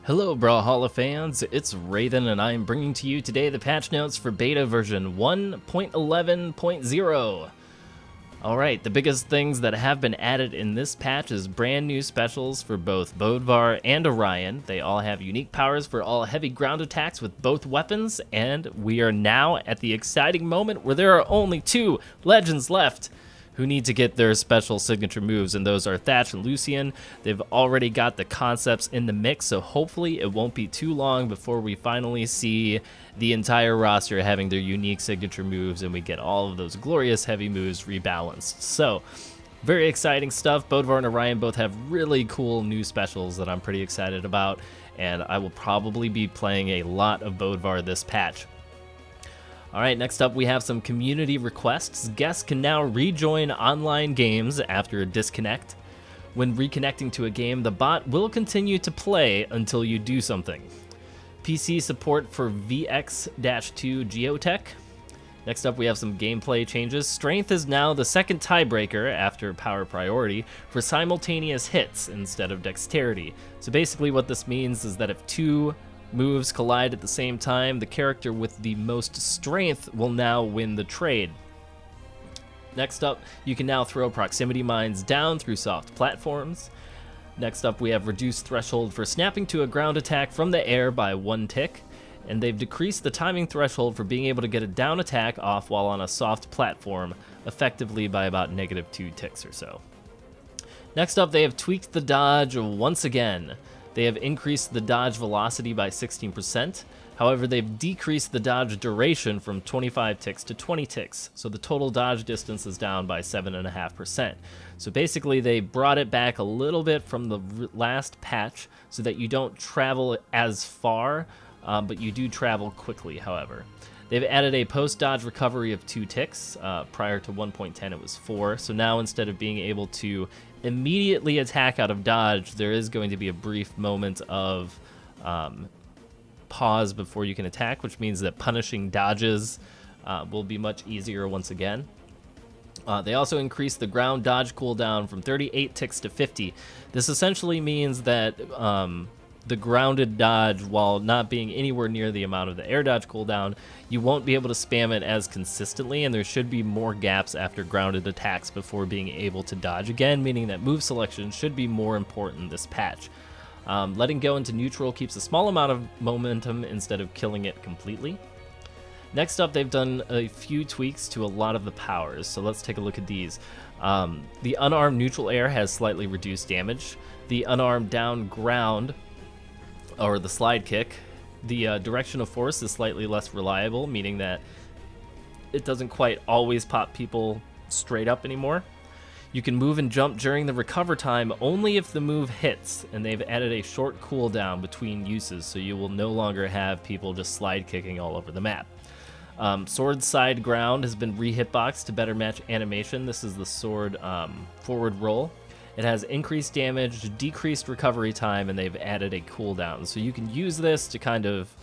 Hello Brawlhalla fans, it's Raidhyn and I am bringing to you today the patch notes for beta version 1.11.0. Alright, the biggest things that have been added in this patch is brand new specials for both Bodvar and Orion. They all have unique powers for all heavy ground attacks with both weapons, and we are now at the exciting moment where there are only 2 legends left who need to get their special signature moves, and those are Thatch and Lucian. They've already got the concepts in the mix, so hopefully it won't be too long before we finally see the entire roster having their unique signature moves and we get all of those glorious heavy moves rebalanced. So, very exciting stuff. Bodvar and Orion both have really cool new specials that I'm pretty excited about, and I will probably be playing a lot of Bodvar this patch. Alright, next up we have some community requests. Guests can now rejoin online games after a disconnect. When reconnecting to a game, the bot will continue to play until you do something. PC support for VX-2 Geotech. Next up we have some gameplay changes. Strength is now the second tiebreaker after power priority for simultaneous hits instead of dexterity. So basically what this means is that if 2 moves collide at the same time, the character with the most strength will now win the trade. Next up, you can now throw proximity mines down through soft platforms. Next up, we have reduced threshold for snapping to a ground attack from the air by 1 tick, and they've decreased the timing threshold for being able to get a down attack off while on a soft platform effectively by about -2 ticks or so. Next up, they have tweaked the dodge once again. They have increased the dodge velocity by 16%. However, they've decreased the dodge duration from 25 ticks to 20 ticks. So the total dodge distance is down by 7.5%. So basically, they brought it back a little bit from the last patch so that you don't travel as far, but you do travel quickly, however. They've added a post-dodge recovery of 2 ticks. Prior to 1.10, it was 4. So now instead of being able to immediately attack out of dodge, there is going to be a brief moment of pause before you can attack, which means that punishing dodges will be much easier once again. They also increased the ground dodge cooldown from 38 ticks to 50. This essentially means that the grounded dodge, while not being anywhere near the amount of the air dodge cooldown, you won't be able to spam it as consistently, and there should be more gaps after grounded attacks before being able to dodge again, meaning that move selection should be more important this patch. Letting go into neutral keeps a small amount of momentum instead of killing it completely. Next up, they've done a few tweaks to a lot of the powers, so let's take a look at these. The unarmed neutral air has slightly reduced damage. The unarmed down ground, or the slide kick, the direction of force is slightly less reliable, meaning that it doesn't quite always pop people straight up anymore. You can move and jump during the recover time only if the move hits, and they've added a short cooldown between uses, so you will no longer have people just slide kicking all over the map. Sword side ground has been re-hitboxed to better match animation. This is the sword forward roll. It has increased damage, decreased recovery time, and they've added a cooldown. So you can use this to kind of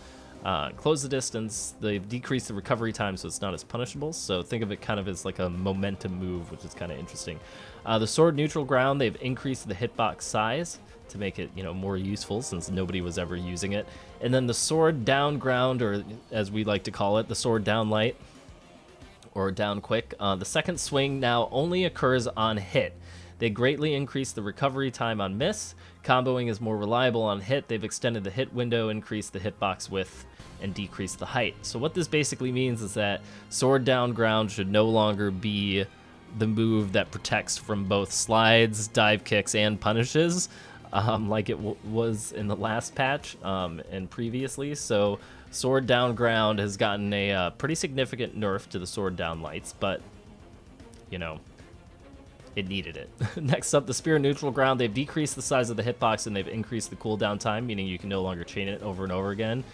close the distance. They've decreased the recovery time so it's not as punishable. So think of it kind of as like a momentum move, which is kind of interesting. The sword neutral ground, they've increased the hitbox size to make it, more useful since nobody was ever using it. And then the sword down ground, or as we like to call it, the sword down light or down quick. The second swing now only occurs on hit. They greatly increased the recovery time on miss. Comboing is more reliable on hit. They've extended the hit window, increased the hitbox width, and decreased the height. So what this basically means is that sword down ground should no longer be the move that protects from both slides, dive kicks, and punishes, like it was in the last patch and previously. So sword down ground has gotten a pretty significant nerf to the sword down lights, but, it needed it. Next up, the spear neutral ground. They've decreased the size of the hitbox and they've increased the cooldown time, meaning you can no longer chain it over and over again.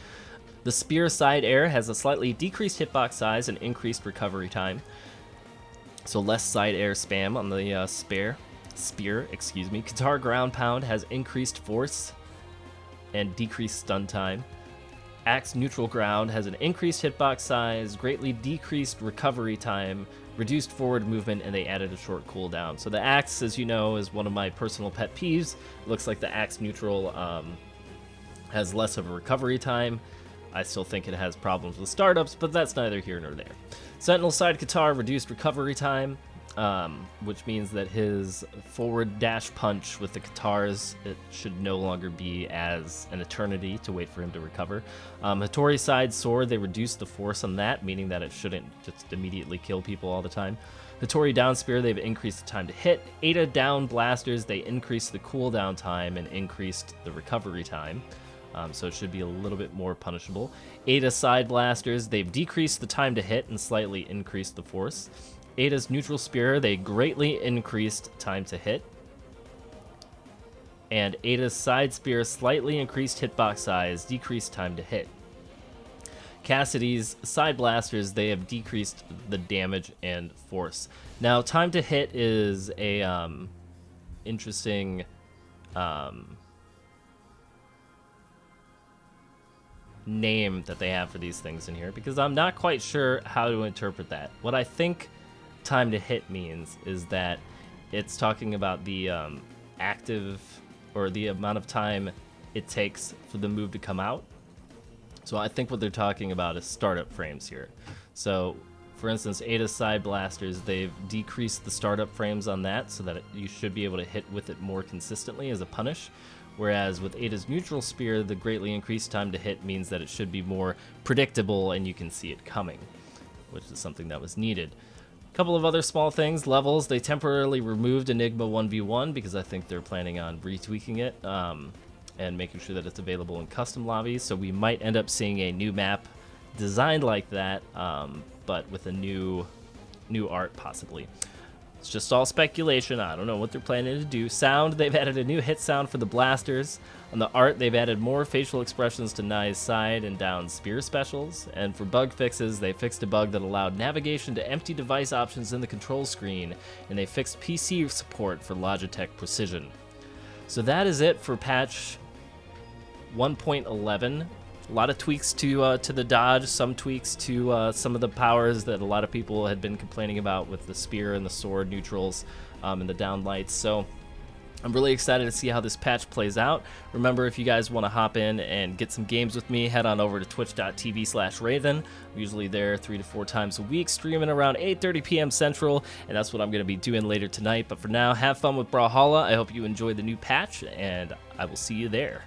The spear side air has a slightly decreased hitbox size and increased recovery time. So less side air spam on the spear. Guitar ground pound has increased force and decreased stun time. Axe neutral ground has an increased hitbox size, greatly decreased recovery time, reduced forward movement, and they added a short cooldown. So the axe, as you know, is one of my personal pet peeves. It looks like the axe neutral has less of a recovery time. I still think it has problems with startups, but that's neither here nor there. Sentinel side Katara reduced recovery time, which means that his forward dash punch with the Katars, it should no longer be as an eternity to wait for him to recover. Hattori side sword, they reduced the force on that, meaning that it shouldn't just immediately kill people all the time. Hattori down spear, they've increased the time to hit. Ada down blasters, they increased the cooldown time and increased the recovery time. So it should be a little bit more punishable. Ada side blasters, they've decreased the time to hit and slightly increased the force. Ada's neutral spear, they greatly increased time to hit. And Ada's side spear slightly increased hitbox size, decreased time to hit. Cassidy's side blasters, they have decreased the damage and force. Now, time to hit is a interesting name that they have for these things in here, because I'm not quite sure how to interpret that. What I think time to hit means is that it's talking about the active, or the amount of time it takes for the move to come out. So I think what they're talking about is startup frames here. So for instance, Ada's side blasters, they've decreased the startup frames on that so that you should be able to hit with it more consistently as a punish. Whereas with Ada's neutral spear, the greatly increased time to hit means that it should be more predictable and you can see it coming, which is something that was needed. A couple of other small things. Levels, they temporarily removed Enigma 1v1 because I think they're planning on retweaking it and making sure that it's available in custom lobbies. So we might end up seeing a new map designed like that, but with a new art possibly. It's just all speculation. I don't know what they're planning to do. Sound, they've added a new hit sound for the blasters. On the art, they've added more facial expressions to Nye's side and down spear specials. And for bug fixes, they fixed a bug that allowed navigation to empty device options in the control screen, and they fixed PC support for Logitech Precision. So that is it for patch 1.11. A lot of tweaks to the dodge, some tweaks to some of the powers that a lot of people had been complaining about with the spear and the sword neutrals and the down lights. So I'm really excited to see how this patch plays out. Remember, if you guys want to hop in and get some games with me, head on over to twitch.tv/Raidhyn. I'm usually there 3 to 4 times a week, streaming around 8:30 p.m. Central, and that's what I'm going to be doing later tonight. But for now, have fun with Brawlhalla. I hope you enjoy the new patch, and I will see you there.